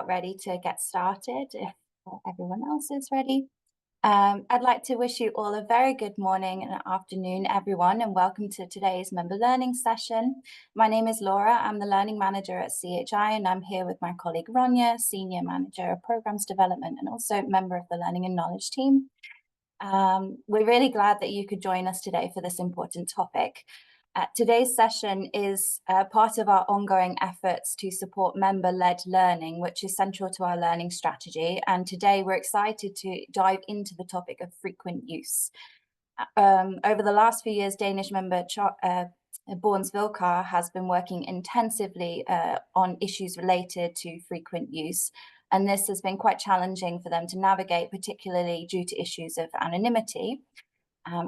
about ready to get started, if everyone else is ready. I'd like to wish you all a very good morning and afternoon, everyone, and welcome to today's member learning session. My name is Laura. I'm the learning manager at CHI, and I'm here with my colleague Ronya, senior manager of programs development and also member of the learning and knowledge team. We're really glad that you could join us today for this important topic. Today's session is part of our ongoing efforts to support member-led learning, which is central to our learning strategy. And today we're excited to dive into the topic of frequent use. Over the last few years, Danish member Børns Vilkår has been working intensively on issues related to frequent use. And this has been quite challenging for them to navigate, particularly due to issues of anonymity.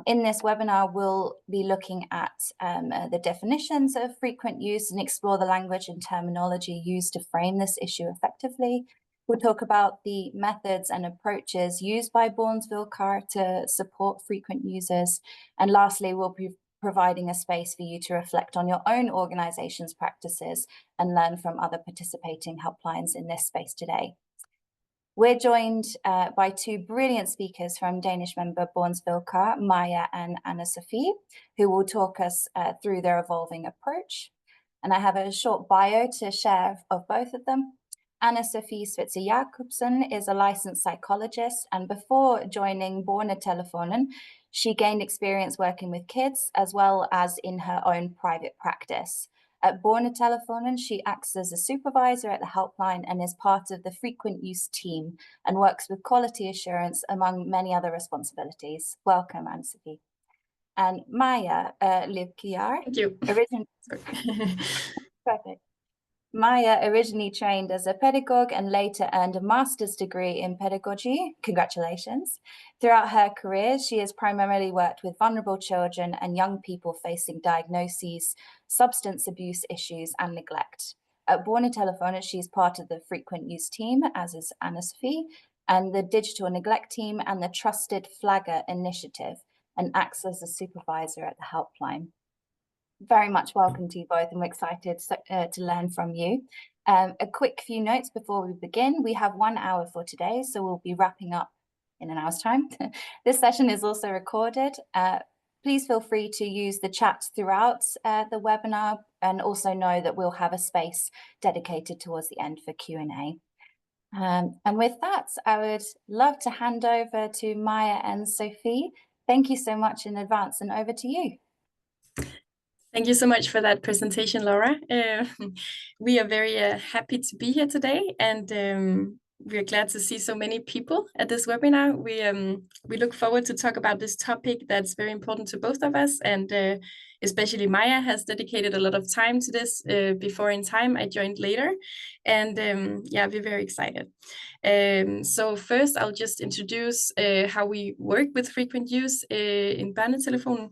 In this webinar, we'll be looking at the definitions of frequent use and explore the language and terminology used to frame this issue effectively. We'll talk about the methods and approaches used by Børns Vilkår to support frequent users. And lastly, we'll be providing a space for you to reflect on your own organization's practices and learn from other participating helplines in this space today. We're joined by two brilliant speakers from Danish member Børns Vilkår, Maja and Anna-Sophie, who will talk us through their evolving approach. And I have a short bio to share of both of them. Anna-Sophie Switzer Jacobsen is a licensed psychologist, and before joining Børnetelefonen, she gained experience working with kids as well as in her own private practice. At Børnetelefonen, she acts as a supervisor at the helpline and is part of the frequent use team and works with quality assurance among many other responsibilities. Welcome, Anne-Sophie. And Maja Livkiar. Thank you. Perfect. Maja originally trained as a pedagogue and later earned a master's degree in pedagogy. Congratulations. Throughout her career, she has primarily worked with vulnerable children and young people facing diagnoses, substance abuse issues, and neglect. At Børnetelefonen, she's part of the frequent use team, as is Anna-Sophie, and the digital neglect team and the Trusted Flagger initiative, and acts as a supervisor at the helpline. Very much welcome to you both, and we're excited to learn from you. A quick few notes before we begin. We have 1 hour for today, so we'll be wrapping up in an hour's time. This session is also recorded. Please feel free to use the chat throughout the webinar, and also know that we'll have a space dedicated towards the end for Q&A. And with that, I would love to hand over to Maja and Sophie. Thank you so much in advance, and over to you. Thank you so much for that presentation, Laura. We are very happy to be here today, and we are glad to see so many people at this webinar. We look forward to talk about this topic that's very important to both of us, and especially Maja has dedicated a lot of time to this before in time. I joined later, and yeah, we're very excited. So first, I'll just introduce how we work with frequent use in Børnetelefonen.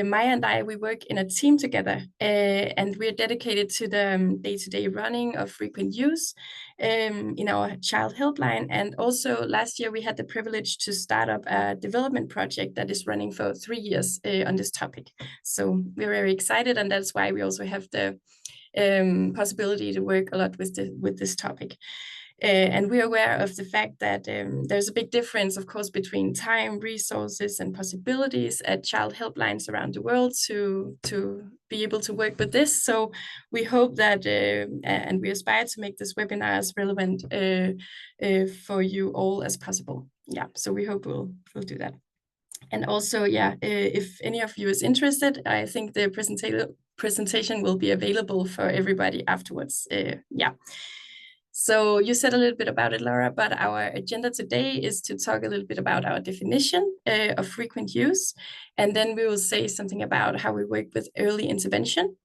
Maja and I, we work in a team together, and we're dedicated to the day-to-day running of frequent use in our child helpline. And also last year, we had the privilege to start up a development project that is running for 3 years on this topic. So we're very excited, and that's why we also have the possibility to work a lot with this topic. And we're aware of the fact that there's a big difference, of course, between time, resources, and possibilities at child helplines around the world to be able to work with this. So we hope that, and we aspire to make this webinar as relevant for you all as possible. Yeah, so we hope we'll do that. And also, yeah, if any of you is interested, I think the presentation will be available for everybody afterwards. Yeah. So you said a little bit about it, Laura, but our agenda today is to talk a little bit about our definition of frequent use. And then we will say something about how we work with early intervention.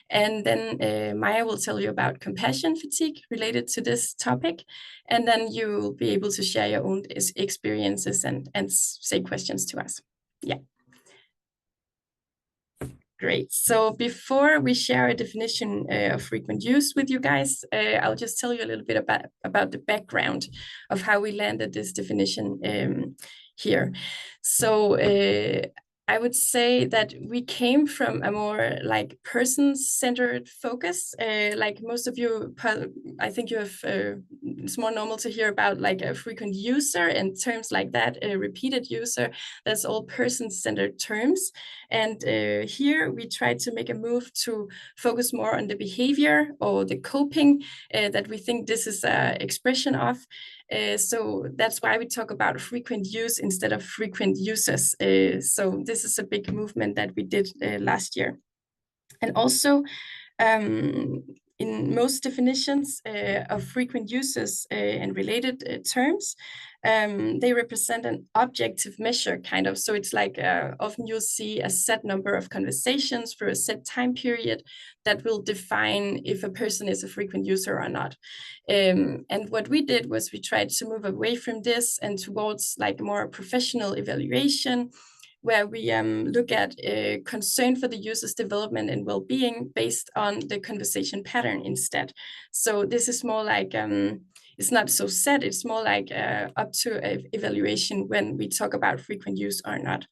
And then Maja will tell you about compassion fatigue related to this topic. And then you will be able to share your own experiences and say questions to us. Yeah. Great. So before we share a definition of frequent use with you guys, I'll just tell you a little bit about the background of how we landed this definition here. So I would say that we came from a more like person-centered focus. Like most of you, I think you have, it's more normal to hear about like a frequent user and terms like that, a repeated user. That's all person-centered terms. And here we try to make a move to focus more on the behavior or the coping that we think this is an expression of. So that's why we talk about frequent use instead of frequent users. So this is a big movement that we did last year. And also, in most definitions of frequent uses and related terms, they represent an objective measure, kind of. So it's like often you'll see a set number of conversations for a set time period that will define if a person is a frequent user or not. And what we did was we tried to move away from this and towards like more professional evaluation, where we look at concern for the user's development and well-being based on the conversation pattern instead. So this is more like, it's not so set, it's more like up to evaluation when we talk about frequent use or not.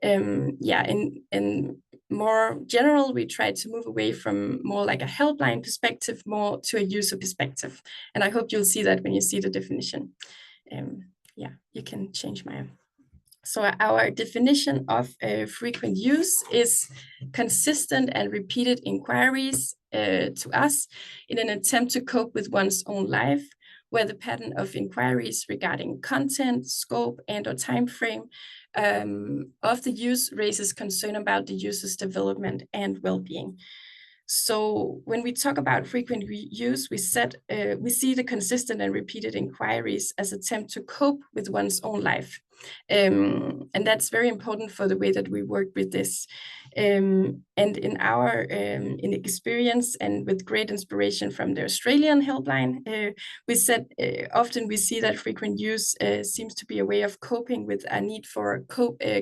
Yeah, in more general, we try to move away from more like a helpline perspective, more to a user perspective. And I hope you'll see that when you see the definition. Yeah, you can change my. So our definition of frequent use is consistent and repeated inquiries to us in an attempt to cope with one's own life, where the pattern of inquiries regarding content, scope, and/or time frame of the use raises concern about the user's development and well-being. So when we talk about frequent use, we see the consistent and repeated inquiries as attempt to cope with one's own life. And that's very important for the way that we work with this. And in our in experience and with great inspiration from the Australian helpline, we said often we see that frequent use seems to be a way of coping with a need for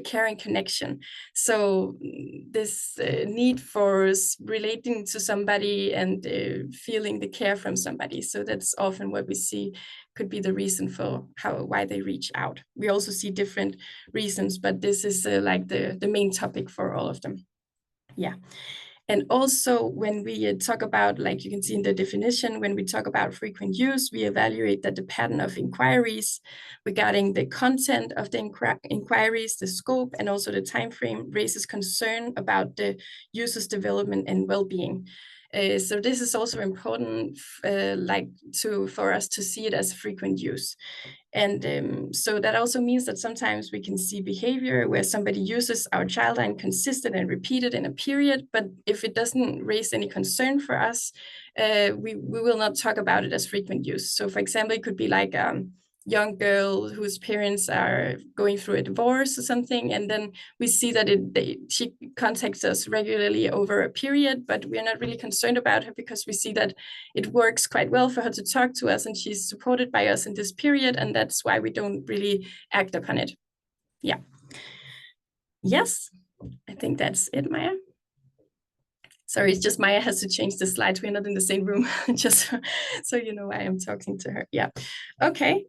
care and connection. So this need for relating to somebody and feeling the care from somebody. So that's often what we see could be the reason for why they reach out. We also see different reasons, but this is like the main topic for all of them. Yeah. And also when we talk about, like you can see in the definition, when we talk about frequent use, we evaluate that the pattern of inquiries regarding the content of the inquiries, the scope, and also the time frame raises concern about the user's development and well-being. So this is also important, for us to see it as frequent use. And so that also means that sometimes we can see behavior where somebody uses our child line consistent and repeated in a period, but if it doesn't raise any concern for us, we will not talk about it as frequent use. So for example, it could be like young girl whose parents are going through a divorce or something, and then we see that she contacts us regularly over a period, but we're not really concerned about her because we see that it works quite well for her to talk to us and she's supported by us in this period, and that's why we don't really act upon it. Yeah. Yes, I think that's it, Maya. Sorry, it's just Maya has to change the slides. We're not in the same room, just so you know I am talking to her. Yeah. Okay.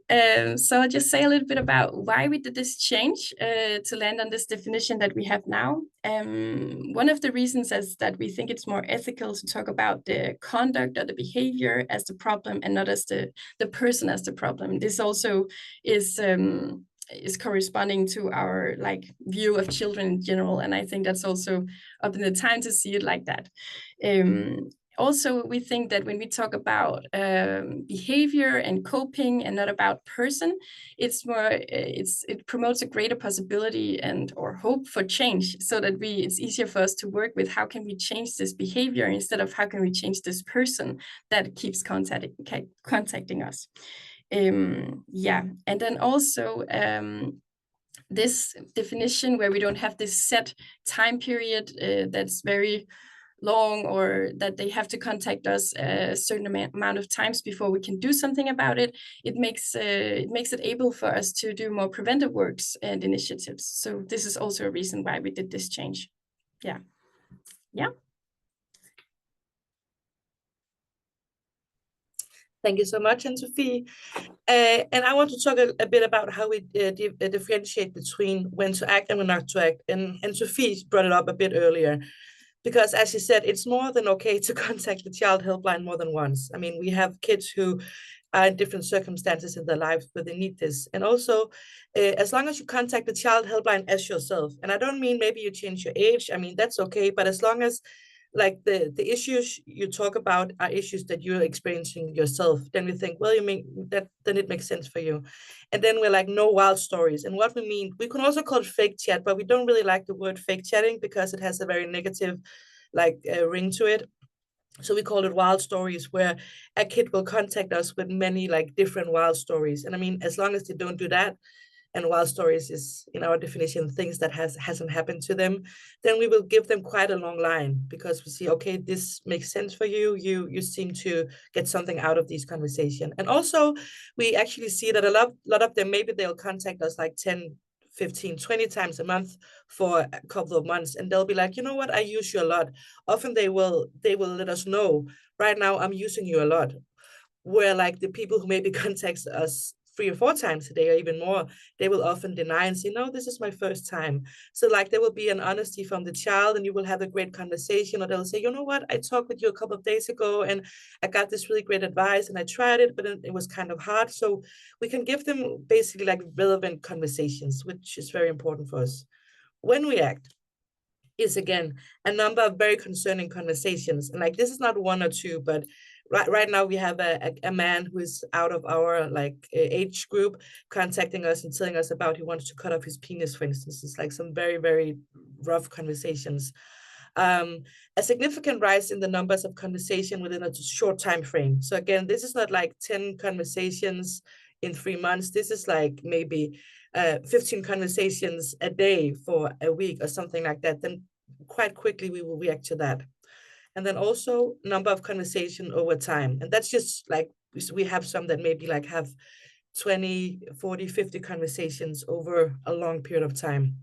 So I'll just say a little bit about why we did this change to land on this definition that we have now. One of the reasons is that we think it's more ethical to talk about the conduct or the behavior as the problem and not as the person as the problem. This also is corresponding to our view of children in general, and I think that's also up in the time to see it like that. Also, we think that when we talk about behavior and coping and not about person, it's more it promotes a greater possibility and or hope for change, so that it's easier for us to work with how can we change this behavior instead of how can we change this person that keeps contacting us. Yeah, and then also this definition where we don't have this set time period that's very long, or that they have to contact us a certain amount of times before we can do something about it. It makes it able for us to do more preventive works and initiatives. So this is also a reason why we did this change. Yeah. Thank you so much, Anne-Sophie. And I want to talk a bit about how we differentiate between when to act and when not to act. And Sophie brought it up a bit earlier, because as she said, it's more than okay to contact the child helpline more than once. I mean, we have kids who are in different circumstances in their lives where they need this. And also, as long as you contact the child helpline as yourself, and I don't mean maybe you change your age, I mean, that's okay, but as long as like the issues you talk about are issues that you're experiencing yourself, then we think, well, you mean that, then it makes sense for you. And then we're like, no wild stories. And what we mean, we can also call it fake chat, but we don't really like the word fake chatting because it has a very negative ring to it. So we call it wild stories, where a kid will contact us with many like different wild stories. And I mean, as long as they don't do that, and wild stories is, in our definition, things that hasn't happened to them, then we will give them quite a long line, because we see, okay, this makes sense for you. You seem to get something out of these conversation. And also, we actually see that a lot of them, maybe they'll contact us like 10, 15, 20 times a month for a couple of months, and they'll be like, you know what, I use you a lot. Often they will let us know, right now I'm using you a lot. Where like the people who maybe contacts us 3 or 4 times a day or even more, they will often deny and say, no, this is my first time. So like there will be an honesty from the child, and you will have a great conversation, or they'll say, you know what, I talked with you a couple of days ago and I got this really great advice and I tried it, but it was kind of hard. So we can give them basically like relevant conversations, which is very important for us. When we act is, again, a number of very concerning conversations. And like, this is not one or two, but right now we have a man who is out of our age group contacting us and telling us about he wants to cut off his penis, for instance. It's like some very, very rough conversations. A significant rise in the numbers of conversation within a short time frame. So again, this is not like 10 conversations in 3 months. This is like maybe 15 conversations a day for a week or something like that. Then quite quickly we will react to that. And then also number of conversation over time. And that's just like, we have some that maybe like have 20, 40, 50 conversations over a long period of time.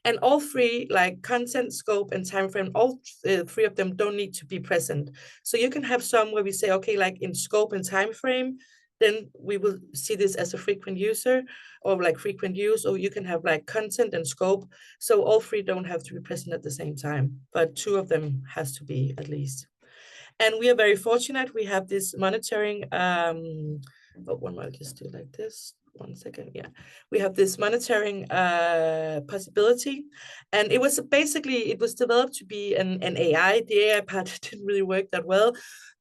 And all three, like content, scope, and time frame, all three of them don't need to be present. So you can have some where we say, okay, like in scope and time frame, then we will see this as a frequent user or like frequent use, or you can have like content and scope. So all three don't have to be present at the same time, but 2 of them has to be at least. And we are very fortunate. We have this monitoring, one more, I'll just do like this. 1 second, yeah. We have this monitoring possibility. And it was basically, it was developed to be an AI. The AI part didn't really work that well.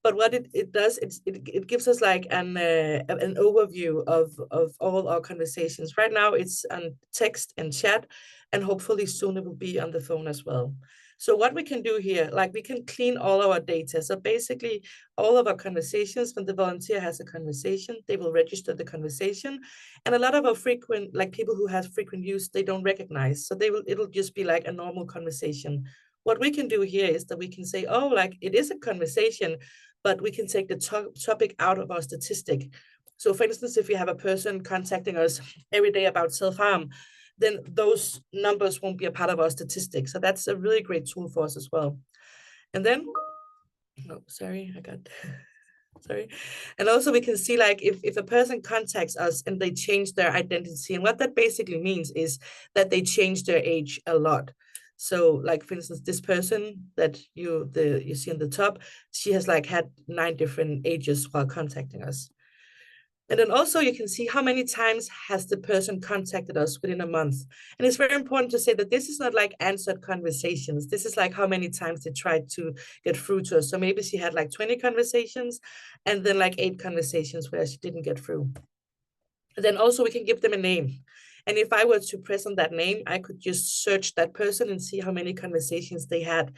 But what it does, it gives us like an overview of all our conversations. Right now it's on text and chat, and hopefully soon it will be on the phone as well. So what we can do here, like we can clean all our data. So basically all of our conversations, when the volunteer has a conversation, they will register the conversation. And a lot of our frequent, like people who have frequent use, they don't recognize. So it'll just be like a normal conversation. What we can do here is that we can say, oh, like it is a conversation, but we can take the topic out of our statistic. So for instance, if we have a person contacting us every day about self-harm, then those numbers won't be a part of our statistics. So that's a really great tool for us as well. And then, oh, sorry, sorry. And also we can see like if a person contacts us and they change their identity, and what that basically means is that they change their age a lot. So like, for instance, this person that you see on the top, she has like had 9 different ages while contacting us. And then also you can see how many times has the person contacted us within a month. And it's very important to say that this is not like answered conversations. This is like how many times they tried to get through to us. So maybe she had like 20 conversations and then like 8 conversations where she didn't get through. And then also we can give them a name. And if I were to press on that name, I could just search that person and see how many conversations they had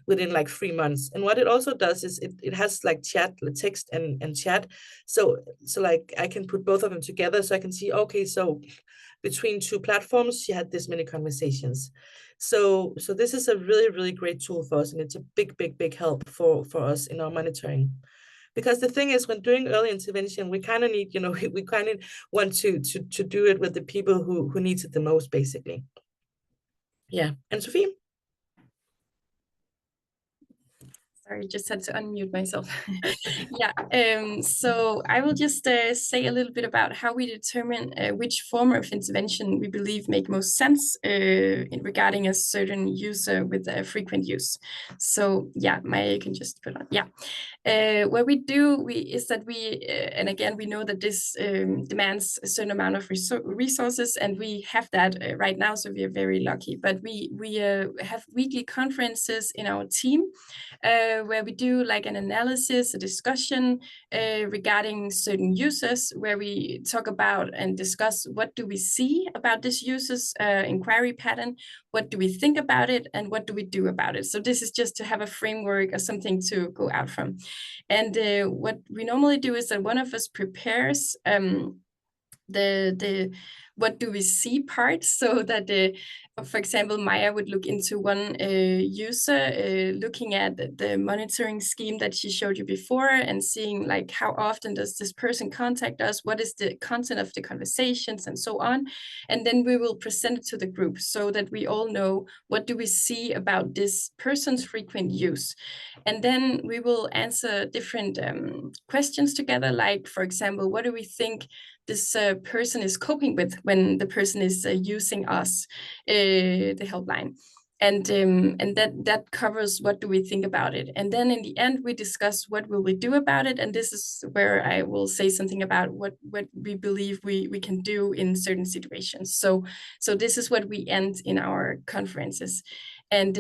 within like 3 months. And what it also does is it has like chat, text and chat. So like I can put both of them together. So I can see, okay, so between 2 platforms, she had this many conversations. So this is a really, really great tool for us. And it's a big help for us in our monitoring. Because the thing is, when doing early intervention, we kind of need, we kind of want to do it with the people who needs it the most, basically. Yeah. And Sophie? Sorry, just had to unmute myself. Yeah, so I will just say a little bit about how we determine which form of intervention we believe make most sense in regarding a certain user with frequent use. So yeah, Maya, you can just put on. Yeah. What we do is that and again, we know that this demands a certain amount of resources, and we have that right now, so we are very lucky. But we have weekly conferences in our team where we do like an analysis, a discussion regarding certain users, where we talk about and discuss what do we see about this user's inquiry pattern, what do we think about it, and what do we do about it. So this is just to have a framework or something to go out from. And what we normally do is that one of us prepares the what do we see part, so that for example, Maya would look into one user, looking at the monitoring scheme that she showed you before, and seeing like how often does this person contact us, what is the content of the conversations, and so on. And then we will present it to the group so that we all know what do we see about this person's frequent use. And then we will answer different questions together, like, for example, what do we think this person is coping with when the person is using us, the helpline. And that covers what do we think about it. And then in the end, we discuss what will we do about it. And this is where I will say something about what we believe we can do in certain situations. So this is what we end in our conferences. And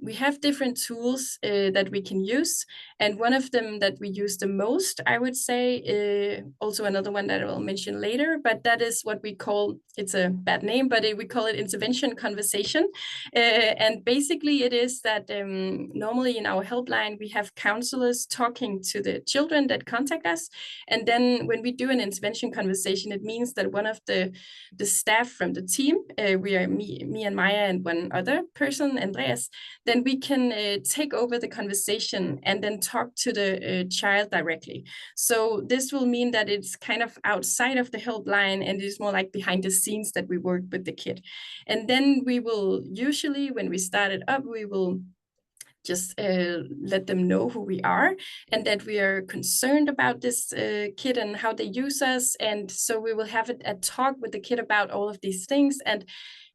we have different tools that we can use. And one of them that we use the most, I would say, also another one that I will mention later, but that is what we call, it's a bad name, but we call it intervention conversation. And basically it is that normally in our helpline, we have counselors talking to the children that contact us. And then when we do an intervention conversation, it means that one of the staff from the team, we are me and Maya and one other person, Andreas, then we can take over the conversation and then talk to the child directly. So this will mean that it's kind of outside of the helpline, and it's more like behind the scenes that we work with the kid. And then we will usually, when we start it up, we will just let them know who we are and that we are concerned about this kid and how they use us. And so we will have a talk with the kid about all of these things. And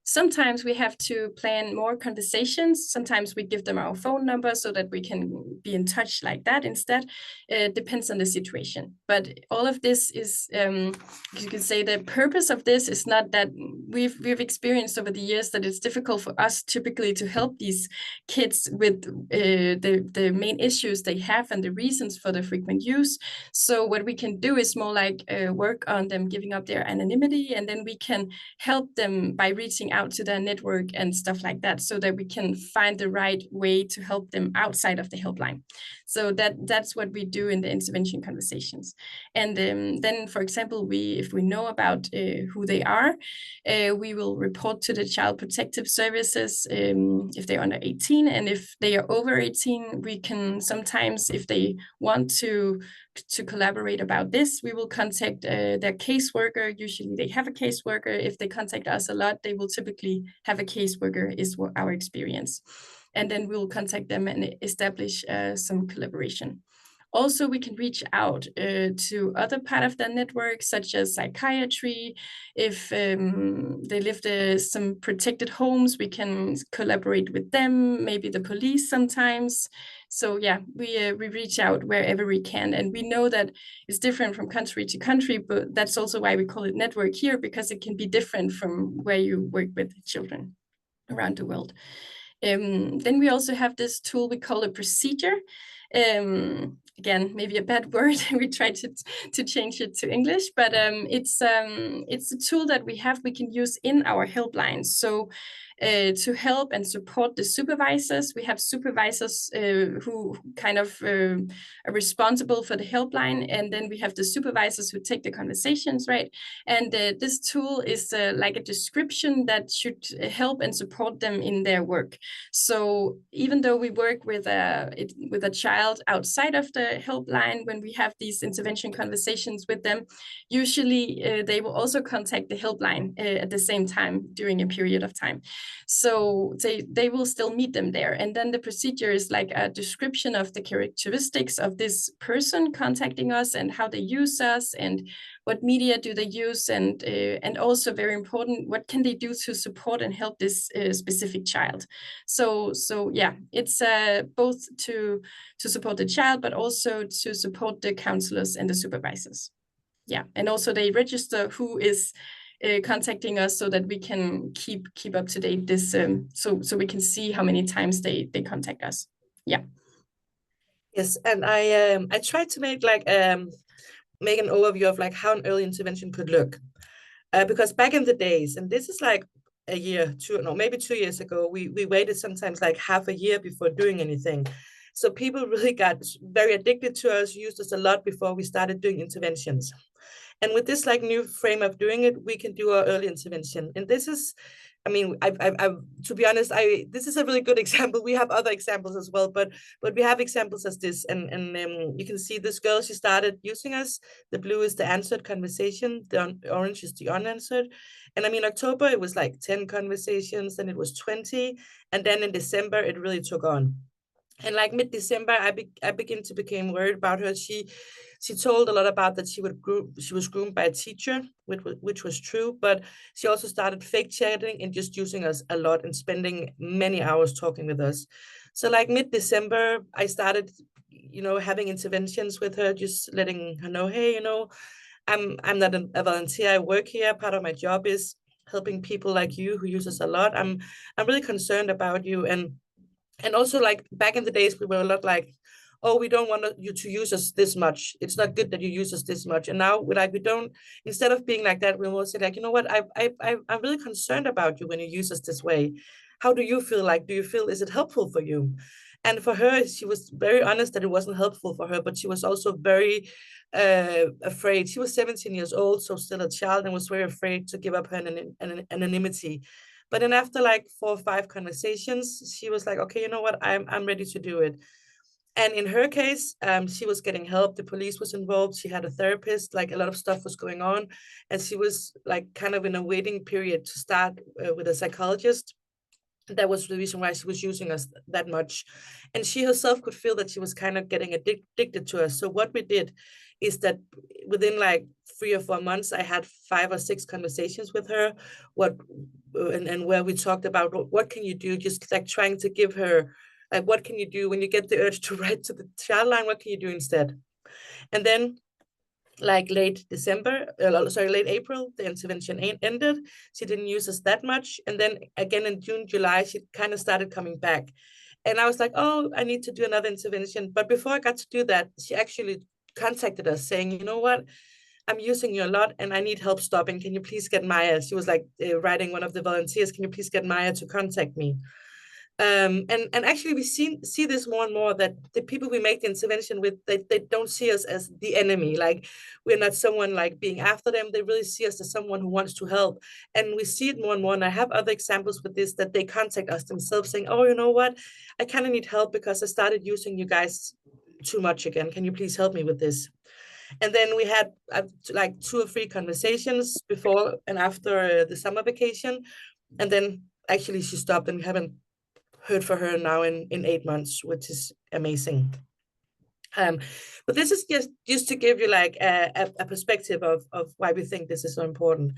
sometimes we have to plan more conversations. Sometimes we give them our phone number so that we can be in touch like that instead. It depends on the situation. But all of this is, you can say the purpose of this is not that we've experienced over the years that it's difficult for us typically to help these kids with the main issues they have and the reasons for the frequent use. So what we can do is more like work on them giving up their anonymity, and then we can help them by reaching out to their network and stuff like that, so that we can find the right way to help them outside of the helpline. So that's what we do in the intervention conversations. And then, for example, if we know about who they are, we will report to the Child Protective Services if they're under 18, and if they are over 18, we can sometimes, if they want to collaborate about this, we will contact their caseworker. Usually they have a caseworker. If they contact us a lot, they will typically have a caseworker, is what our experience. And then we'll contact them and establish some collaboration. Also, we can reach out to other part of their network, such as psychiatry. If they live in some protected homes, we can collaborate with them, maybe the police sometimes. So yeah, we reach out wherever we can. And we know that it's different from country to country, but that's also why we call it network here, because it can be different from where you work with children around the world. Then we also have this tool we call a procedure. Again, maybe a bad word. We try to change it to English, but it's a tool that we can use in our helplines. So to help and support the supervisors, we have supervisors who kind of are responsible for the helpline, and then we have the supervisors who take the conversations, right? And this tool is like a description that should help and support them in their work. So even though we work with a child outside of the the helpline, when we have these intervention conversations with them, usually they will also contact the helpline at the same time during a period of time. So they will still meet them there. And then the procedure is like a description of the characteristics of this person contacting us and how they use us and what media do they use, and also very important, what can they do to support and help this specific child. So yeah, it's both to support the child, but also to support the counselors and the supervisors. Yeah, and also they register who is contacting us so that we can keep up to date this, so we can see how many times they contact us. Yeah. Yes, and I tried to make make an overview of like how an early intervention could look, because back in the days, and this is like a year, maybe 2 years ago, we waited sometimes like half a year before doing anything. So people really got very addicted to us, used us a lot before we started doing interventions. And with this like new frame of doing it, we can do our early intervention. And this is, I mean, to be honest, this is a really good example. We have other examples as well, but we have examples as this, and you can see this girl, she started using us. The blue is the answered conversation, the orange is the unanswered. And I mean, October it was like 10 conversations, then it was 20, and then in December it really took on. And like mid-December, I began to become worried about her. She told a lot about that she was groomed by a teacher, which was true, but she also started fake chatting and just using us a lot and spending many hours talking with us. So like mid-December, I started, having interventions with her, just letting her know, hey, I'm not a volunteer. I work here. Part of my job is helping people like you who use us a lot. I'm really concerned about you. And also, like back in the days, we were a lot like, oh, we don't want you to use us this much. It's not good that you use us this much. And now we don't, instead of being like that, we will say like, you know what, I'm really concerned about you when you use us this way. How do you feel? Like, is it helpful for you? And for her, she was very honest that it wasn't helpful for her, but she was also very afraid. She was 17 years old, so still a child, and was very afraid to give up her anonymity. But then after like 4 or 5 conversations, she was like, okay, you know what, I'm ready to do it. And in her case, she was getting help. The police was involved. She had a therapist, like a lot of stuff was going on. And she was like kind of in a waiting period to start with a psychologist. That was the reason why she was using us that much. And she herself could feel that she was kind of getting addicted to us. So what we did is that within like 3 or 4 months, I had 5 or 6 conversations with her, and where we talked about what can you do, just like trying to give her, like, what can you do when you get the urge to write to the child line, what can you do instead? And then like late April, the intervention ended. She didn't use us that much. And then again in June, July, she kind of started coming back. And I was like, oh, I need to do another intervention. But before I got to do that, she actually contacted us saying, you know what, I'm using you a lot and I need help stopping. Can you please get Maya? She was like writing one of the volunteers, can you please get Maya to contact me? And actually we see this more and more, that the people we make the intervention with, they don't see us as the enemy. Like, we're not someone like being after them. They really see us as someone who wants to help. And we see it more and more. And I have other examples with this, that they contact us themselves saying, oh, you know what, I kind of need help because I started using you guys too much again. Can you please help me with this? And then we had like 2 or 3 conversations before and after the summer vacation. And then actually she stopped, and we haven't heard for her now in 8 months, which is amazing. But this is just to give you like a perspective of why we think this is so important.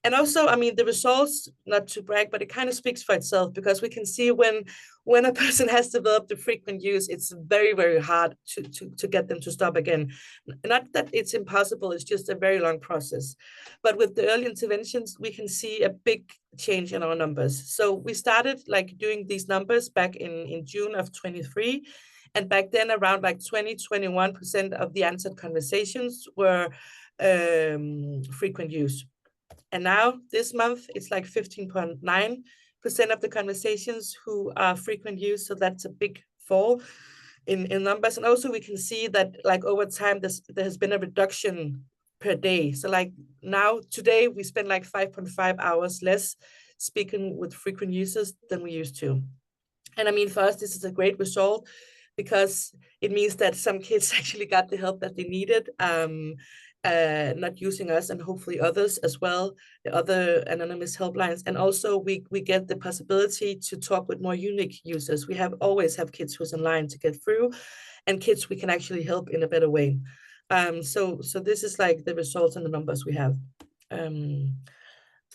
And also, I mean, the results, not to brag, but it kind of speaks for itself, because we can see when a person has developed the frequent use, it's very, very hard to get them to stop again. Not that it's impossible, it's just a very long process. But with the early interventions, we can see a big change in our numbers. So we started like doing these numbers back in June of 23. And back then, around like 21% of the answered conversations were frequent use. And now this month, it's like 15.9% of the conversations who are frequent use. So that's a big fall in numbers. And also we can see that like over time, there has been a reduction per day. So like now, today, we spend like 5.5 hours less speaking with frequent users than we used to. And I mean, for us, this is a great result, because it means that some kids actually got the help that they needed, not using us, and hopefully others as well, the other anonymous helplines. And also we get the possibility to talk with more unique users. We always have kids who's in line to get through, and kids we can actually help in a better way. So this is like the results and the numbers we have.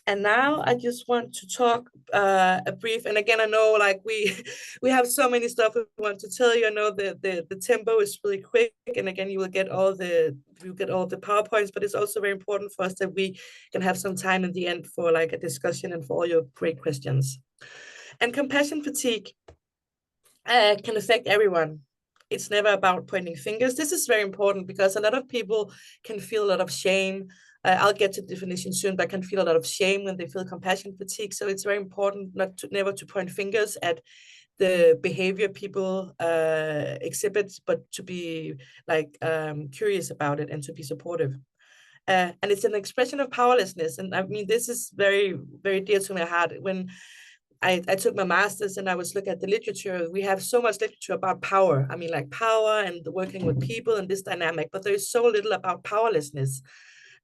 And now I just want to talk a brief, and again, I know like we have so many stuff we want to tell you. I know the tempo is really quick, and again, you will get all the PowerPoints, but it's also very important for us that we can have some time in the end for like a discussion and for all your great questions. And compassion fatigue can affect everyone. It's never about pointing fingers. This is very important because a lot of people can feel a lot of shame. I'll get to the definition soon, but can feel a lot of shame when they feel compassion fatigue. So it's very important never to point fingers at the behavior people exhibit, but to be like curious about it and to be supportive. And it's an expression of powerlessness. And I mean, this is very, very dear to my heart. When I took my master's and I was looking at the literature, we have so much literature about power. I mean, like power and working with people and this dynamic, but there's so little about powerlessness.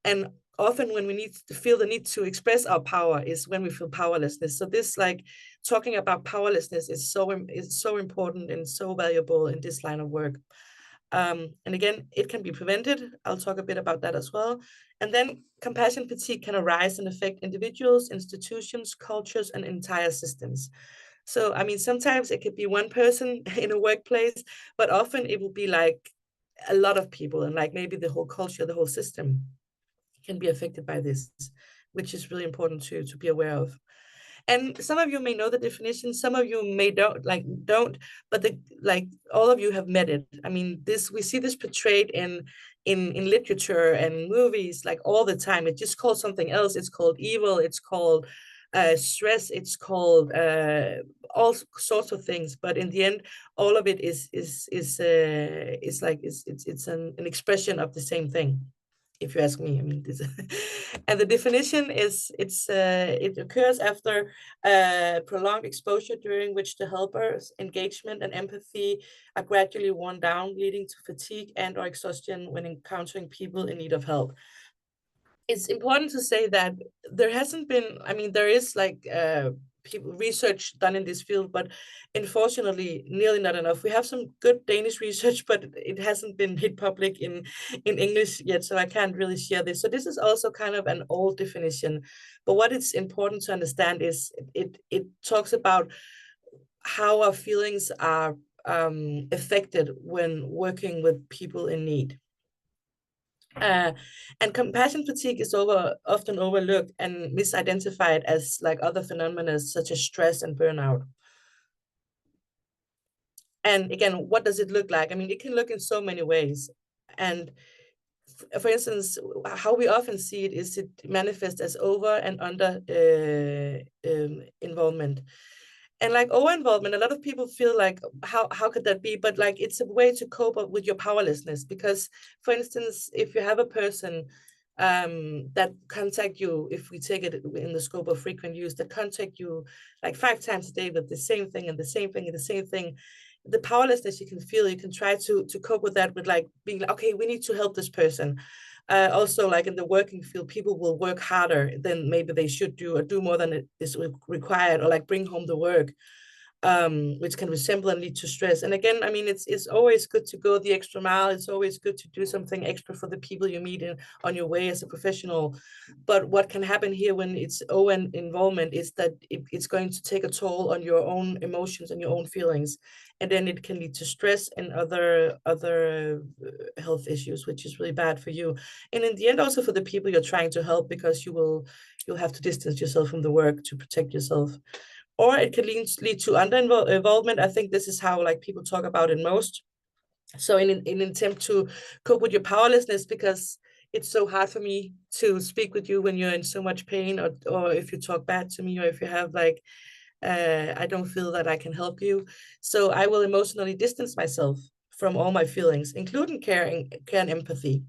And often when we feel the need to express our power is when we feel powerlessness. So this like talking about powerlessness is so important and so valuable in this line of work. And again, it can be prevented. I'll talk a bit about that as well. And then compassion fatigue can arise and affect individuals, institutions, cultures, and entire systems. So, I mean, sometimes it could be one person in a workplace, but often it will be like a lot of people, and like maybe the whole culture, the whole system can be affected by this, which is really important to be aware of. And some of you may know the definition, some of you may don't, but all of you have met it. I mean, we see this portrayed in literature and movies like all the time. It's just called something else. It's called evil. It's called stress. It's called all sorts of things. But in the end, all of it is an expression of the same thing. If you ask me, I mean, this, and the definition is it occurs after prolonged exposure during which the helper's engagement and empathy are gradually worn down, leading to fatigue and/or exhaustion when encountering people in need of help. It's important to say that there hasn't been, I mean, there is like research done in this field, but unfortunately nearly not enough. We have some good Danish research, but it hasn't been hit public in English yet, so I can't really share this. So this is also kind of an old definition, but what it's important to understand is it talks about how our feelings are affected when working with people in need. And compassion fatigue is often overlooked and misidentified as like other phenomena such as stress and burnout. And again, what does it look like? I mean, it can look in so many ways. And for instance, how we often see it is it manifests as over and under involvement. And like over-involvement, a lot of people feel like, how could that be? But like, it's a way to cope up with your powerlessness. Because, for instance, if you have a person that contact you, if we take it in the scope of frequent use, that contact you like 5 times a day with the same thing and the same thing and the same thing, the powerlessness you can feel, you can try to cope with that with like being like, okay, we need to help this person. Also, like in the working field, people will work harder than maybe they should do, or do more than is required, or like bring home the work, which can resemble and lead to stress. And again, I mean, it's always good to go the extra mile. It's always good to do something extra for the people you meet on your way as a professional. But what can happen here when it's involvement is that it's going to take a toll on your own emotions and your own feelings. And then it can lead to stress and other health issues, which is really bad for you. And in the end, also for the people you're trying to help, because you'll have to distance yourself from the work to protect yourself. Or it can lead to under-involvement. I think this is how like people talk about it most. So in an attempt to cope with your powerlessness, because it's so hard for me to speak with you when you're in so much pain, or if you talk bad to me, or if you have like, I don't feel that I can help you. So I will emotionally distance myself from all my feelings, including care and empathy.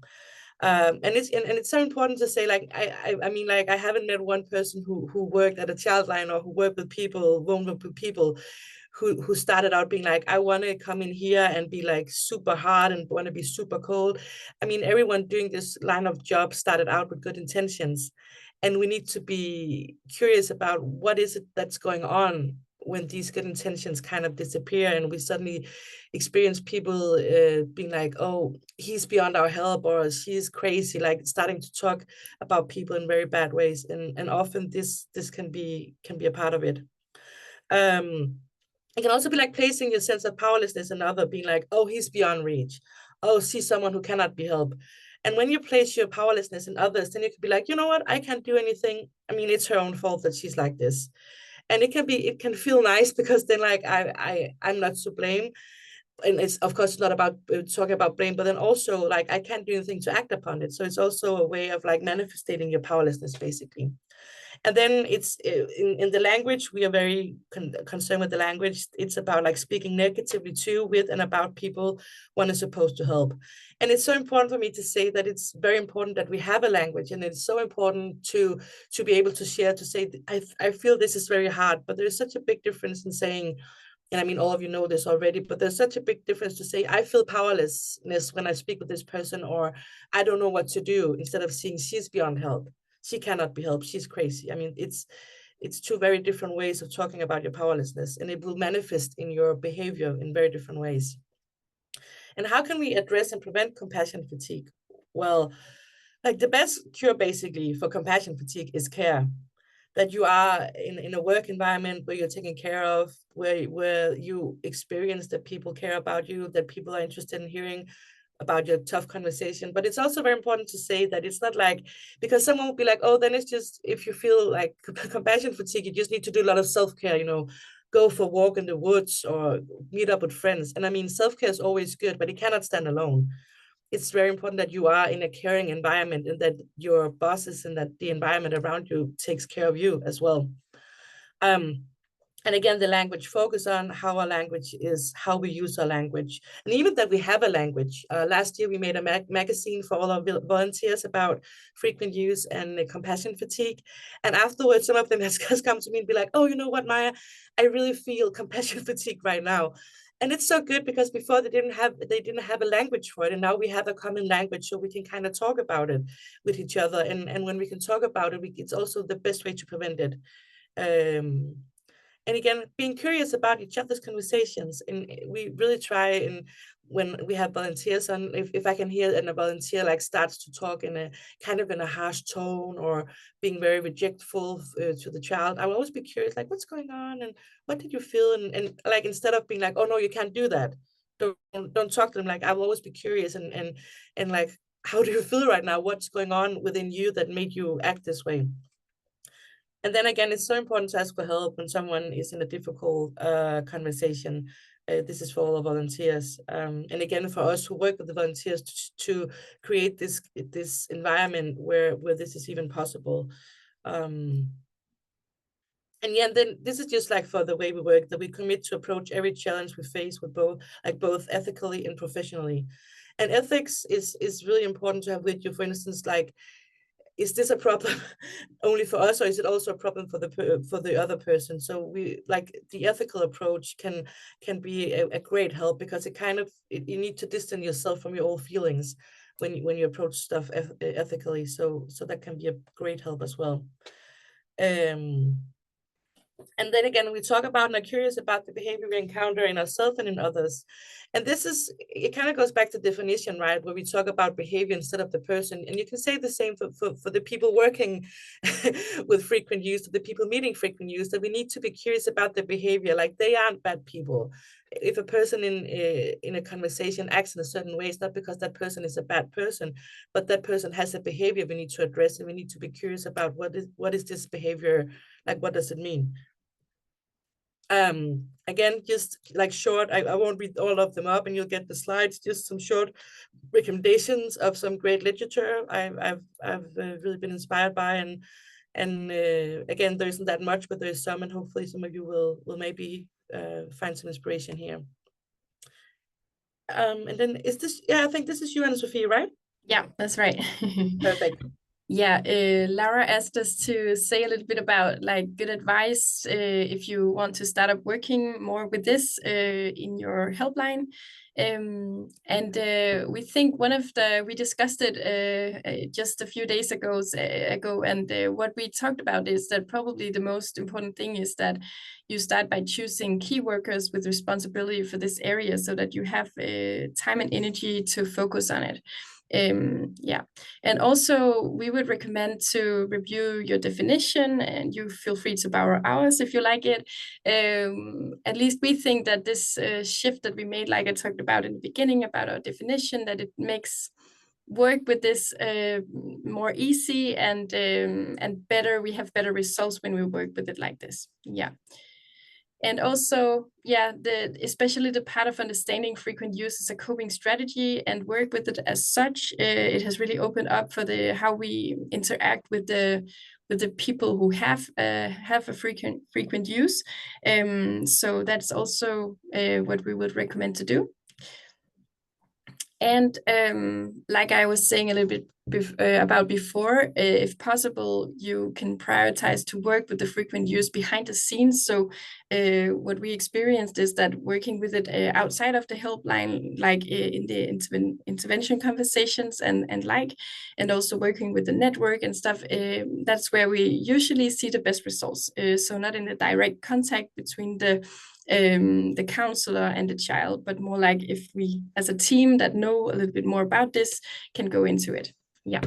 And it's so important to say, like, I mean, like, I haven't met one person who worked at a child line or who worked with people, vulnerable people, who started out being like, I want to come in here and be like super hard and want to be super cold. I mean, everyone doing this line of job started out with good intentions. And we need to be curious about what is it that's going on when these good intentions kind of disappear and we suddenly experience people being like, oh, he's beyond our help, or she's crazy, like starting to talk about people in very bad ways. And often this can be a part of it. It can also be like placing your sense of powerlessness in another, being like, oh, he's beyond reach. Oh, she's someone who cannot be helped. And when you place your powerlessness in others, then you could be like, you know what, I can't do anything. I mean, it's her own fault that she's like this. And it can feel nice because then like I'm not to blame. And it's of course not about talking about blame, but then also like I can't do anything to act upon it. So it's also a way of like manifesting your powerlessness, basically. And then it's in the language, we are very concerned with the language. It's about like speaking negatively to, with, and about people one is supposed to help. And it's so important for me to say that it's very important that we have a language, and it's so important to be able to share, to say, I feel this is very hard, but there's such a big difference in saying, and I mean, all of you know this already, but there's such a big difference to say, I feel powerlessness when I speak with this person, or I don't know what to do, instead of seeing she's beyond help. She cannot be helped. She's crazy. I mean, it's two very different ways of talking about your powerlessness, and it will manifest in your behavior in very different ways. And how can we address and prevent compassion fatigue? Well, like the best cure basically for compassion fatigue is care. That you are in a work environment where you're taken care of, where you experience that people care about you, that people are interested in hearing about your tough conversation. But it's also very important to say that it's not like, because someone will be like, oh, then it's just, if you feel like compassion fatigue, you just need to do a lot of self-care, you know, go for a walk in the woods or meet up with friends. And I mean, self-care is always good, but it cannot stand alone. It's very important that you are in a caring environment, and that your bosses and that the environment around you takes care of you as well. And again, the language, focus on how our language is, how we use our language, and even that we have a language. Last year, we made a magazine for all our volunteers about frequent use and compassion fatigue. And afterwards, some of them has come to me and be like, oh, you know what, Maya, I really feel compassion fatigue right now. And it's so good, because before they didn't have a language for it, and now we have a common language, so we can kind of talk about it with each other. And when we can talk about it, it's also the best way to prevent it. And again, being curious about each other's conversations. And we really try, and when we have volunteers, and if I can hear and a volunteer like starts to talk in a kind of in a harsh tone, or being very rejectful to the child, I will always be curious, like, what's going on, and what did you feel? And like, instead of being like, oh no, you can't do that, don't talk to them, like I will always be curious and like, how do you feel right now? What's going on within you that made you act this way? And then again, it's so important to ask for help when someone is in a difficult conversation. This is for all the volunteers. And again, for us who work with the volunteers to create this environment where this is even possible. And yeah, and then this is just like for the way we work, that we commit to approach every challenge we face with both ethically and professionally. And ethics is really important to have with you. For instance, like, is this a problem only for us, or is it also a problem for the other person? So we like the ethical approach can be a great help, because it kind of you need to distance yourself from your own feelings when you approach stuff ethically. So that can be a great help as well. And then again, we talk about and are curious about the behavior we encounter in ourselves and in others. And it kind of goes back to definition, right? Where we talk about behavior instead of the person. And you can say the same for the people working with frequent use, the people meeting frequent use, that we need to be curious about their behavior. Like, they aren't bad people. If a person in a conversation acts in a certain way, it's not because that person is a bad person, but that person has a behavior we need to address, and we need to be curious about what is this behavior, like, what does it mean? Again, just like short, I won't read all of them up, and you'll get the slides, just some short recommendations of some great literature I've really been inspired by, and again, there isn't that much, but there's some, and hopefully some of you will maybe find some inspiration here. And then I think this is you, Anna Sophie, right? Yeah, that's right. Perfect. Yeah, Laura asked us to say a little bit about like good advice if you want to start up working more with this in your helpline. And we think we discussed it just a few days ago, and what we talked about is that probably the most important thing is that you start by choosing key workers with responsibility for this area so that you have time and energy to focus on it. Yeah. And also, we would recommend to review your definition, and you feel free to borrow ours if you like it. At least we think that this shift that we made, like I talked about in the beginning about our definition, that it makes work with this more easy and better. We have better results when we work with it like this. Yeah. And also, yeah, especially the part of understanding frequent use as a coping strategy and work with it as such, it has really opened up for how we interact with the people who have a frequent use. So that's also what we would recommend to do. And like I was saying a little bit about before, if possible, you can prioritize to work with the frequent use behind the scenes. So what we experienced is that working with it outside of the helpline, like in the intervention conversations and also working with the network and stuff, that's where we usually see the best results. So not in the direct contact between the counselor and the child, but more like if we as a team that know a little bit more about this can go into it. Yeah.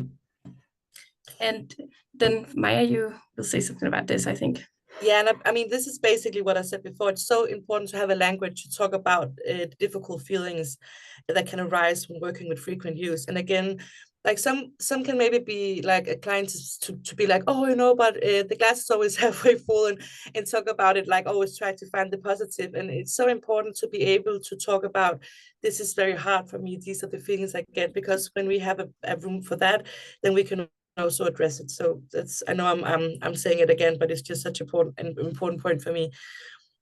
And then Maya, you will say something about this, I think. Yeah, and I mean, this is basically what I said before. It's so important to have a language to talk about difficult feelings that can arise when working with frequent use. And again, like some can maybe be like a client to be like, oh, but the glass is always halfway full, and talk about it, like always try to find the positive. And it's so important to be able to talk about, this is very hard for me, these are the feelings I get, because when we have a room for that, then we can also address it. So that's, I know I'm saying it again, but it's just such an important point for me.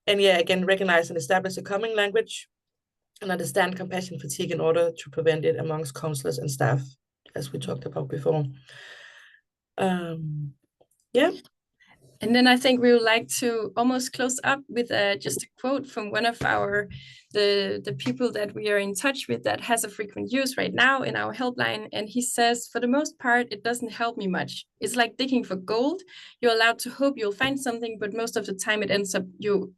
And yeah, again, recognize and establish a common language and understand compassion fatigue in order to prevent it amongst counselors and staff, as we talked about before. Yeah. And then I think we would like to almost close up with just a quote from one of the people that we are in touch with that has a frequent use right now in our helpline. And he says, for the most part, it doesn't help me much. It's like digging for gold. You're allowed to hope you'll find something, but most of the time it ends up you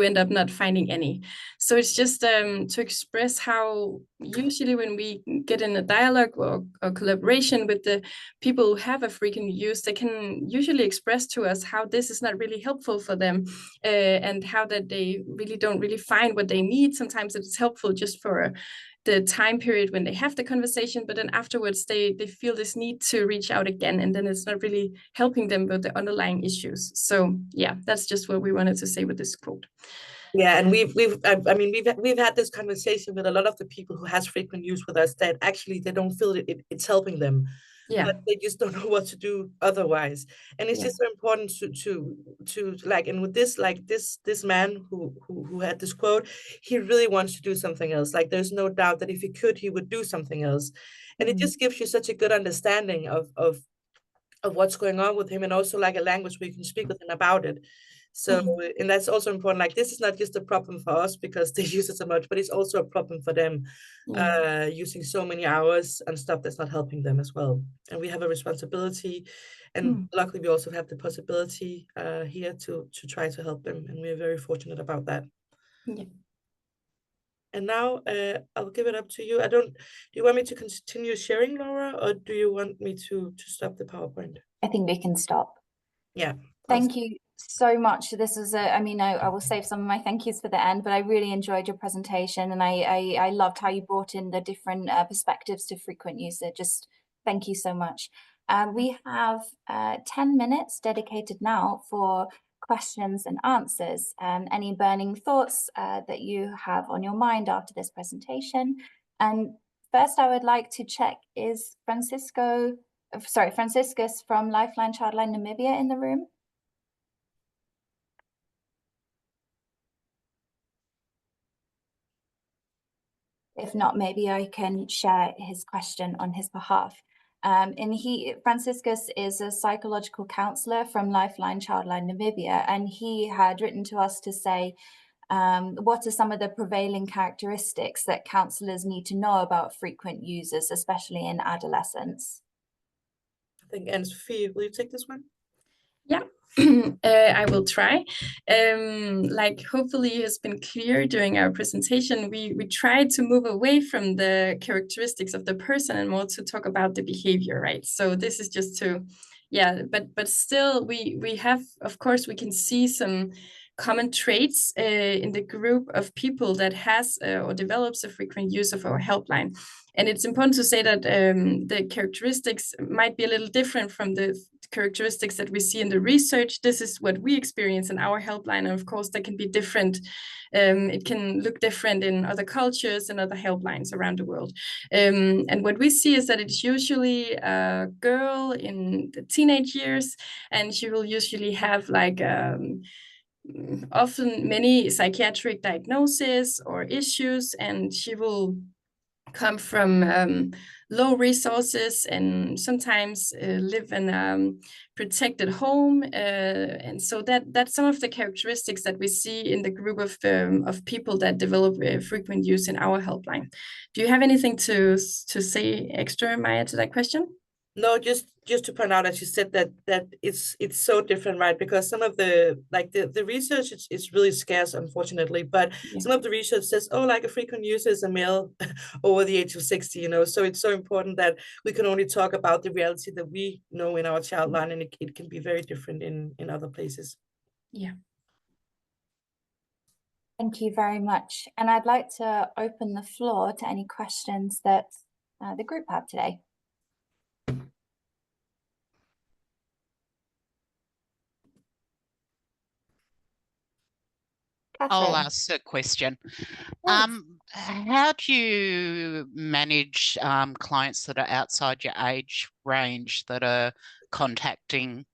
end up not finding any. So it's just to express how usually when we get in a dialogue or collaboration with the people who have a frequent use, they can usually express to us how this is not really helpful for them and how that they really don't really find what they need. Sometimes it's helpful just for the time period when they have the conversation, but then afterwards they feel this need to reach out again, and then it's not really helping them with the underlying issues. So yeah, that's just what we wanted to say with this quote. Yeah, and we've had this conversation with a lot of the people who has frequent use with us, that actually they don't feel it's helping them. Yeah. But they just don't know what to do otherwise. And it's just so important to like, and with this, like this man who had this quote, he really wants to do something else. Like there's no doubt that if he could, he would do something else. And it just gives you such a good understanding of what's going on with him, and also like a language where you can speak with him about it. So, and that's also important. Like this is not just a problem for us because they use it so much, but it's also a problem for them, using so many hours and stuff that's not helping them as well. And we have a responsibility, and luckily we also have the possibility here to try to help them, and we're very fortunate about that. Yeah. And now I'll give it up to you. Do you want me to continue sharing, Laura, or do you want me to stop the PowerPoint? I think we can stop. Yeah. Thank you so much. This was I will save some of my thank yous for the end, but I really enjoyed your presentation, and I loved how you brought in the different perspectives to frequent user. Just thank you so much. We have 10 minutes dedicated now for questions and answers. Any burning thoughts that you have on your mind after this presentation? And first I would like to check, is Franciscus from Lifeline Childline Namibia in the room? If not, maybe I can share his question on his behalf. Franciscus is a psychological counselor from Lifeline Childline Namibia, and he had written to us to say, what are some of the prevailing characteristics that counselors need to know about frequent users, especially in adolescence? I think, Anne-Sophie, will you take this one? Yeah, I will try. Like hopefully it has been clear during our presentation, we tried to move away from the characteristics of the person and more to talk about the behavior, right? So this is just to, yeah, but still we have, of course, we can see some common traits in the group of people that has or develops a frequent use of our helpline. And it's important to say that the characteristics might be a little different from the characteristics that we see in the research. This is what we experience in our helpline. And of course, that can be different. It can look different in other cultures and other helplines around the world. And what we see is that it's usually a girl in the teenage years, and she will usually have like often many psychiatric diagnoses or issues, and she will come from low resources and sometimes live in a protected home, and so that's some of the characteristics that we see in the group of people that develop frequent use in our helpline. Do you have anything to say extra, Maya, to that question? No, just to point out, as you said, that it's so different, right? Because some of the the research is really scarce, unfortunately. But Yeah. some of the research says, oh, like a frequent user is a male over the age of 60, you know. So it's so important that we can only talk about the reality that we know in our child line, and it can be very different in other places. Yeah. Thank you very much. And I'd like to open the floor to any questions that the group have today. I'll Catherine. ask a question. Yes. How do you manage clients that are outside your age range that are contacting,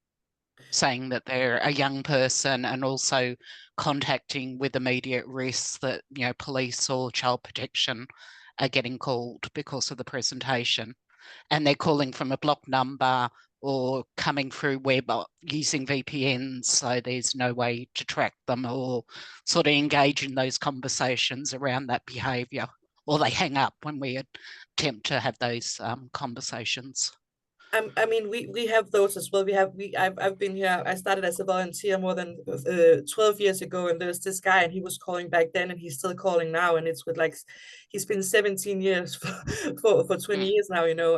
saying that they're a young person, and also contacting with immediate risks that, you know, police or child protection are getting called because of the presentation, and they're calling from a block number or coming through web using VPNs, so there's no way to track them or sort of engage in those conversations around that behaviour, or they hang up when we attempt to have those conversations? I mean, we have those as well. I've been here. I started as a volunteer more than 12 years ago, and there's this guy, and he was calling back then, and he's still calling now, and it's with like, he's been 17 years for 20 years now, you know.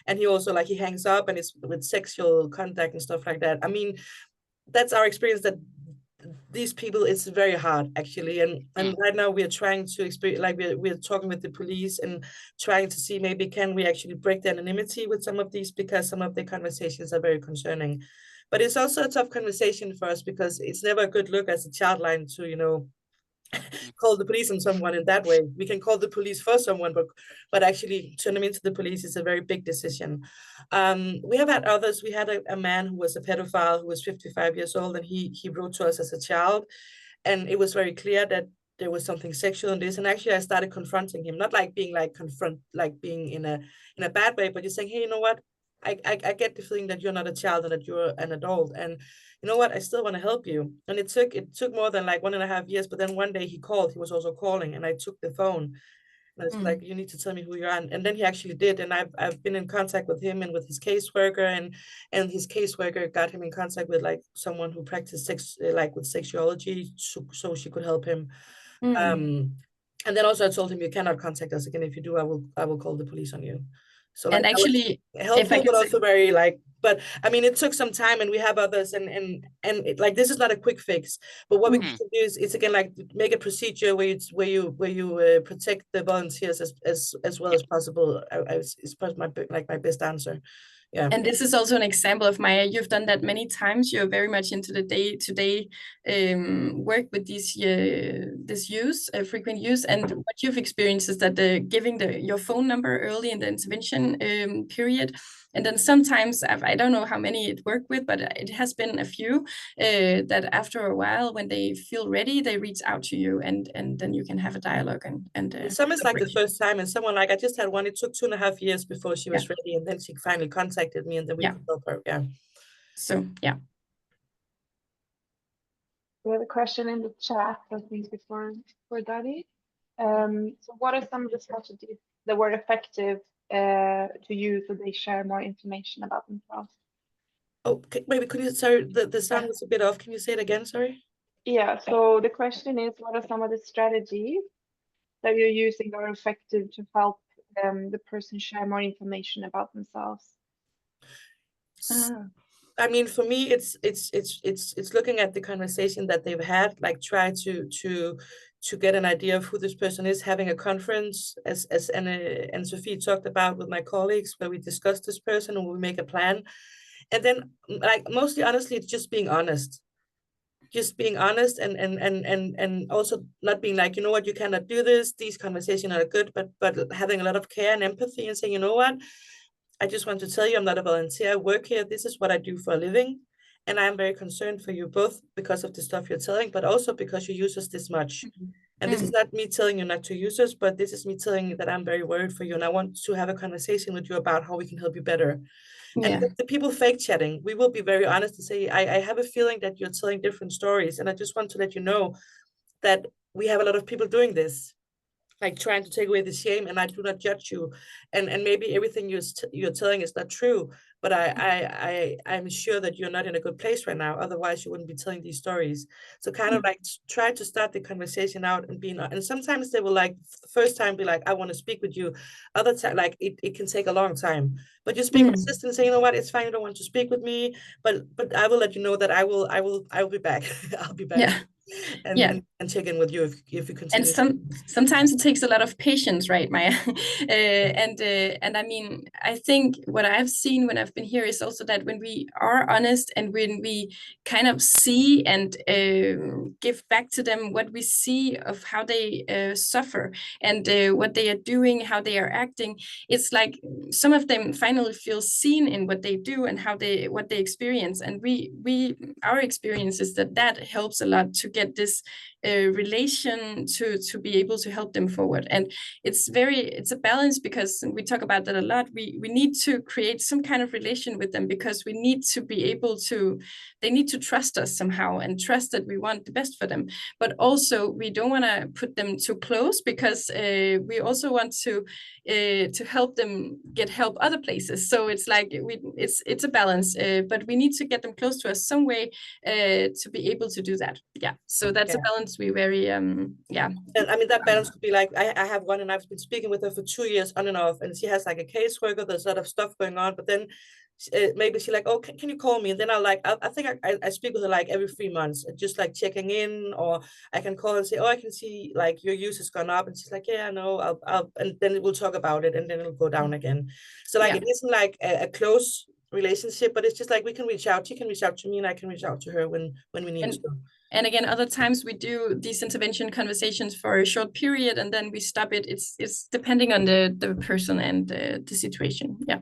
And he also, like, he hangs up, and it's with sexual contact and stuff like that. I mean, that's our experience, that these people, it's very hard actually, and right now we are trying to experience, like we're talking with the police and trying to see maybe can we actually break the anonymity with some of these, because some of the conversations are very concerning. But it's also a tough conversation for us, because it's never a good look as a child line to, you know, call the police on someone in that way. We can call the police for someone, but actually turn them into the police is a very big decision. We have had others. We had a man who was a pedophile who was 55 years old, and he wrote to us as a child, and it was very clear that there was something sexual in this. And actually I started confronting him, not like being like being in a bad way, but just saying, hey, you know what, I get the feeling that you're not a child and that you're an adult, and you know what, I still want to help you. And it took more than like 1.5 years, but then one day he called, he was also calling, and I took the phone, and I was like, you need to tell me who you are. And then he actually did, and I've been in contact with him and with his caseworker, and his caseworker got him in contact with like someone who practiced sex, like with sexuology, so she could help him. And then also I told him, you cannot contact us again. If you do, I will call the police on you. So like, and actually, helpful, but also very like, but I mean, it took some time, and we have others, and it, like, this is not a quick fix, but what we can do is, it's again like make a procedure where you protect the volunteers as well as possible. It's my best answer. Yeah. And this is also an example of Maya. You've done that many times. You're very much into the day-to-day work with these this use, frequent use. And what you've experienced is that giving your phone number early in the intervention period And then sometimes I don't know how many it worked with, but it has been a few that after a while, when they feel ready, they reach out to you, and then you can have a dialogue and some is like the collaboration. first time, and someone like I just had one. It took 2.5 years before she was Yeah. ready, and then she finally contacted me, and then we Yeah. could help her. Yeah. So yeah. We have a question in the chat, I think, before Daddy. So what are some of the strategies that were effective to use so they share more information about themselves? Oh, maybe could you, sorry, the sound was a bit off. Can you say it again? Sorry. Yeah, so the question is, what are some of the strategies that you're using that are effective to help the person share more information about themselves? I mean, for me, it's looking at the conversation that they've had, like try to get an idea of who this person is, having a conference, as and Sophie talked about with my colleagues, where we discuss this person and we make a plan. And then, like, mostly honestly, it's just being honest. Just being honest, and also not being like, you know what, you cannot do this. These conversations are good, but having a lot of care and empathy and saying, you know what, I just want to tell you, I'm not a volunteer. I work here. This is what I do for a living. And I'm very concerned for you both because of the stuff you're telling, but also because you use us this much. And this is not me telling you not to use us, but this is me telling you that I'm very worried for you. And I want to have a conversation with you about how we can help you better. Yeah. And the people fake chatting, we will be very honest and say, I have a feeling that you're telling different stories. And I just want to let you know that we have a lot of people doing this, like trying to take away the shame, and I do not judge you, and maybe everything you're telling is not true, but I'm sure that you're not in a good place right now, otherwise you wouldn't be telling these stories. So kind of like try to start the conversation out and being, and sometimes they will, like, the first time be like, I want to speak with you, other time like it can take a long time, but just being consistent and say, you know what, it's fine, you don't want to speak with me, but I will let you know that I will be back. I'll be back. Yeah. And check in with you if you continue. And sometimes it takes a lot of patience, right, Maya? And I mean, I think what I've seen when I've been here is also that when we are honest and when we kind of see and give back to them what we see of how they suffer and what they are doing, how they are acting, it's like some of them finally feel seen in what they do and what they experience. And our experience is that helps a lot to get this relation to be able to help them forward. And it's a balance, because we talk about that a lot. We need to create some kind of relation with them, because we need to be able to, they need to trust us somehow and trust that we want the best for them. But also we don't want to put them too close, because we also want to help them get help other places. So it's like it's a balance, but we need to get them close to us some way to be able to do that. Yeah, so that's a balance we very And I mean, that balance could be like, I have one, and I've been speaking with her for 2 years on and off, and she has like a caseworker, there's a lot of stuff going on, but then maybe she like, oh, can you call me? And then I think I speak with her like every 3 months, just like checking in, or I can call and say, oh, I can see like your use has gone up, and she's like, yeah, I know, I'll and then we'll talk about it, and then it'll go down again. So like, it isn't like a close relationship, but it's just like we can reach out. She can reach out to me, and I can reach out to her when we need to. And again, other times we do these intervention conversations for a short period, and then we stop it. It's depending on the person and the situation. Yeah.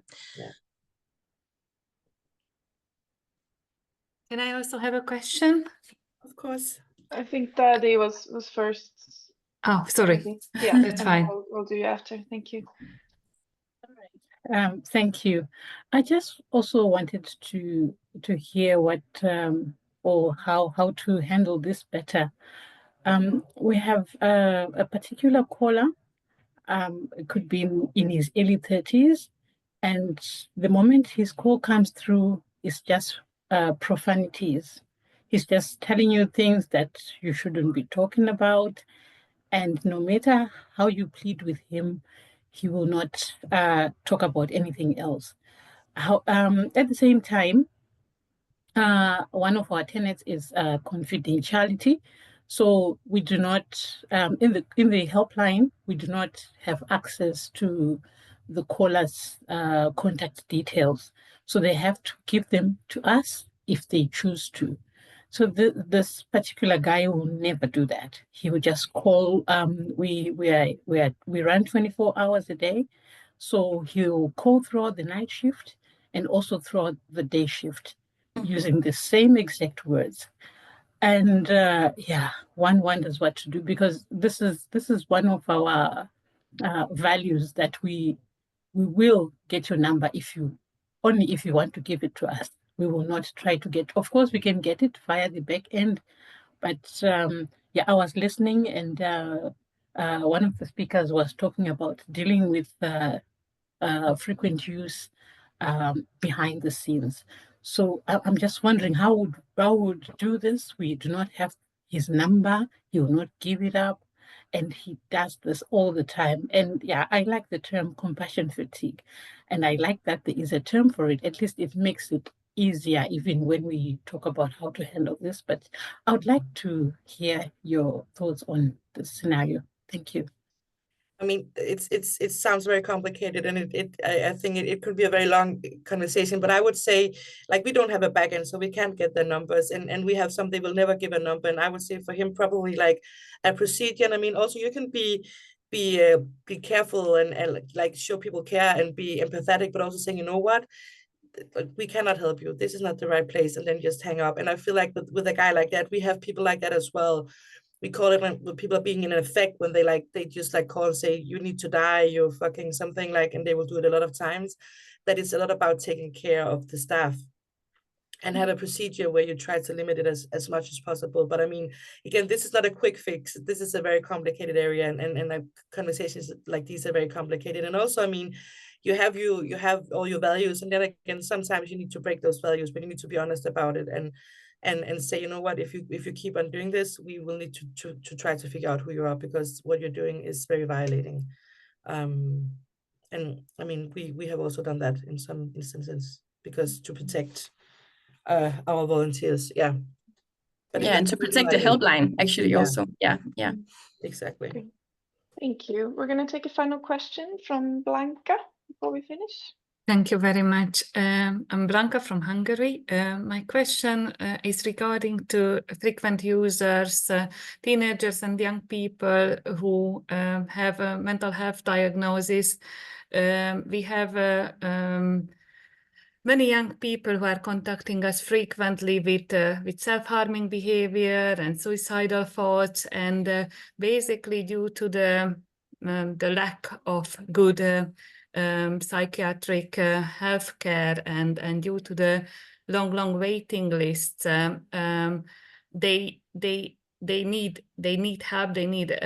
Can I also have a question? Of course. I think Daddy was first. Oh, sorry. Maybe. Yeah, That's fine. We'll do you after. Thank you. Thank you. I just also wanted to hear what or how to handle this better. We have a particular caller. It could be in his early 30s, and the moment his call comes through, it's just profanities. He's just telling you things that you shouldn't be talking about, and no matter how you plead with him, he will not talk about anything else. At the same time, one of our tenets is confidentiality. So we do not, in the helpline, we do not have access to the caller's contact details. So they have to give them to us if they choose to. So this particular guy will never do that. He will just call. We run 24 hours a day, so he'll call throughout the night shift, and also throughout the day shift, using the same exact words. And yeah, one wonders what to do, because this is one of our values, that we will get your number if you want to give it to us. We will not try to get. Of course, we can get it via the back end, but yeah, I was listening, and one of the speakers was talking about dealing with frequent use behind the scenes. So I'm just wondering how would do this. We do not have his number. He will not give it up, and he does this all the time. And yeah, I like the term compassion fatigue, and I like that there is a term for it. At least it makes it easier, even when we talk about how to handle this. But I would like to hear your thoughts on this scenario. Thank you. I mean, it sounds very complicated, and I think it could be a very long conversation. But I would say, like, we don't have a backend, so we can't get the numbers, and we have some, they will never give a number. And I would say for him, probably like a procedure. And I mean, also you can be careful and like show people care and be empathetic, but also saying, you know what, we cannot help you. This is not the right place, and then just hang up. And I feel like with a guy like that, we have people like that as well. We call it when people are being in effect, when they just like call and say, you need to die, you're fucking something, like, and they will do it a lot of times. That it's a lot about taking care of the staff and have a procedure where you try to limit it as much as possible. But I mean, again, this is not a quick fix. This is a very complicated area, and like conversations like these are very complicated. And also, I mean, you have all your values, and then again, sometimes you need to break those values, but you need to be honest about it and say, you know what, if you keep on doing this, we will need to try to figure out who you are, because what you're doing is very violating. And I mean, we have also done that in some instances, because to protect our volunteers. Yeah. But yeah, and to protect the helpline, actually, yeah. also. Yeah. Exactly. Okay. Thank you. We're going to take a final question from Blanca before we finish. Thank you very much. I'm Blanca from Hungary. My question is regarding to frequent users, teenagers and young people who have a mental health diagnosis. We have many young people who are contacting us frequently with self-harming behavior and suicidal thoughts, and basically due to the lack of good psychiatric health care and due to the long waiting lists, they need help. They need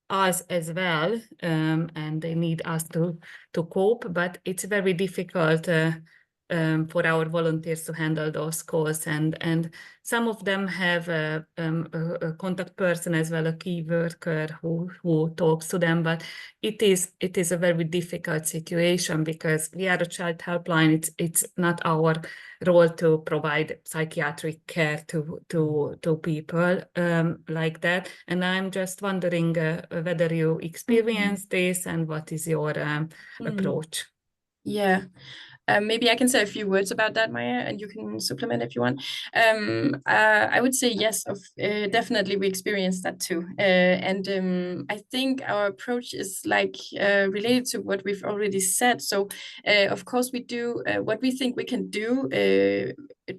us as well, and they need us to cope, but it's very difficult for our volunteers to handle those calls, and some of them have a contact person as well, a key worker who talks to them, but it is a very difficult situation, because we are a child helpline. It's not our role to provide psychiatric care to people like that. And I'm just wondering whether you experience this, and what is your approach? Yeah. Maybe I can say a few words about that, Maya, and you can supplement if you want. I would say yes, definitely we experienced that too. And I think our approach is like related to what we've already said. So of course we do what we think we can do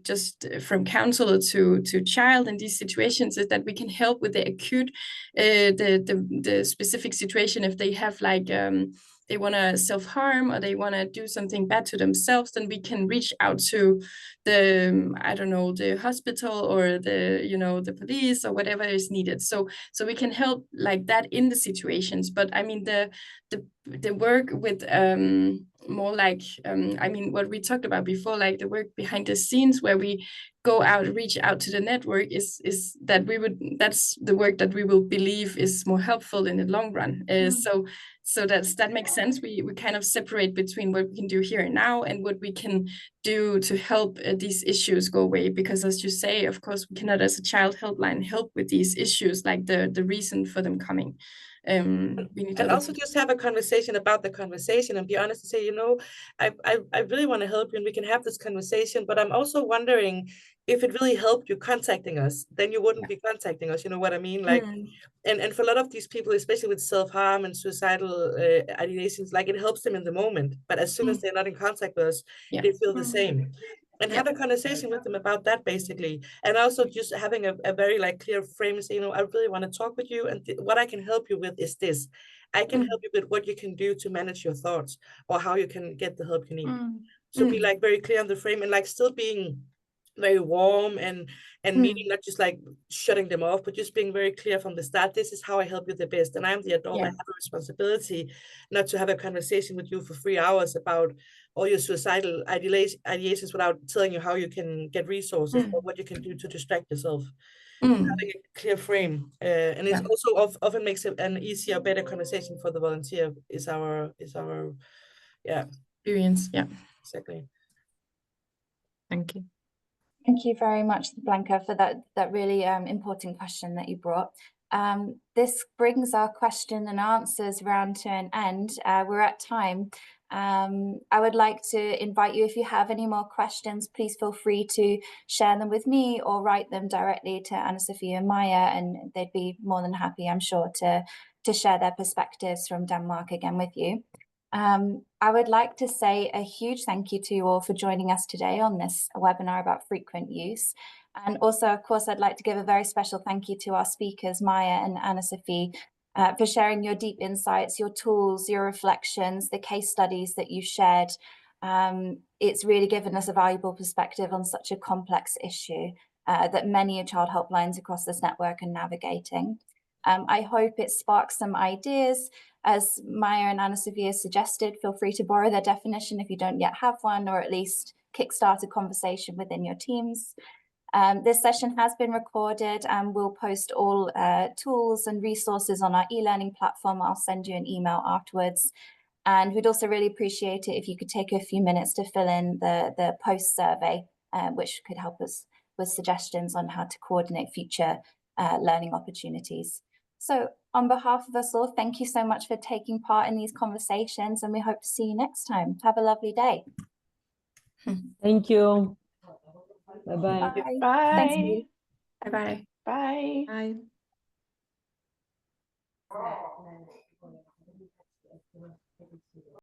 just from counselor to child in these situations, is that we can help with the acute, the specific situation. If they have like they want to self-harm, or they want to do something bad to themselves, then we can reach out to the, I don't know, the hospital, or the police, or whatever is needed. So we can help like that in the situations. But I mean, the work with more like I mean, what we talked about before, like the work behind the scenes, where we go out, reach out to the network, is that that's the work that we will believe is more helpful in the long run. So that makes sense. We kind of separate between what we can do here and now, and what we can do to help these issues go away. Because as you say, of course, we cannot, as a child helpline, help with these issues, like the reason for them coming. We need And other also just have a conversation about the conversation and be honest and say, you know, I really want to help you and we can have this conversation, but I'm also wondering if it really helped you contacting us, then you wouldn't be contacting us. You know what I mean? Like, and for a lot of these people, especially with self-harm and suicidal ideations, like it helps them in the moment, but as soon as they're not in contact with us, they feel the same. And have a conversation with them about that, basically. And also just having a very like clear frame and say, you know, I really want to talk with you, and what I can help you with is this. I can help you with what you can do to manage your thoughts or how you can get the help you need. So be like very clear on the frame and like still being very warm and meaning not just like shutting them off, but just being very clear from the start. This is how I help you the best. And I'm the adult. I have a responsibility not to have a conversation with you for 3 hours about all your suicidal ideations without telling you how you can get resources or what you can do to distract yourself. Having a clear frame, and it also often makes it an easier, better conversation for the volunteer. Is our experience. Yeah, exactly. Thank you. Thank you very much, Blanca, for that really important question that you brought. This brings our question and answers round to an end. We're at time. I would like to invite you, if you have any more questions, please feel free to share them with me or write them directly to Anna-Sophia and Maya, and they'd be more than happy, I'm sure, to share their perspectives from Denmark again with you. I would like to say a huge thank you to you all for joining us today on this webinar about frequent use. And also, of course, I'd like to give a very special thank you to our speakers, Maya and Anna-Sophie, for sharing your deep insights, your tools, your reflections, the case studies that you shared. It's really given us a valuable perspective on such a complex issue that many child helplines across this network are navigating. I hope it sparks some ideas. As Maya and Anna-Sophia suggested, feel free to borrow their definition if you don't yet have one, or at least kickstart a conversation within your teams. This session has been recorded and we'll post all tools and resources on our e-learning platform. I'll send you an email afterwards. And we'd also really appreciate it if you could take a few minutes to fill in the post survey, which could help us with suggestions on how to coordinate future learning opportunities. So on behalf of us all, thank you so much for taking part in these conversations, and we hope to see you next time. Have a lovely day. Thank you. Bye-bye. Bye. Bye. Thanks, Lee. Bye-bye. Bye. Bye.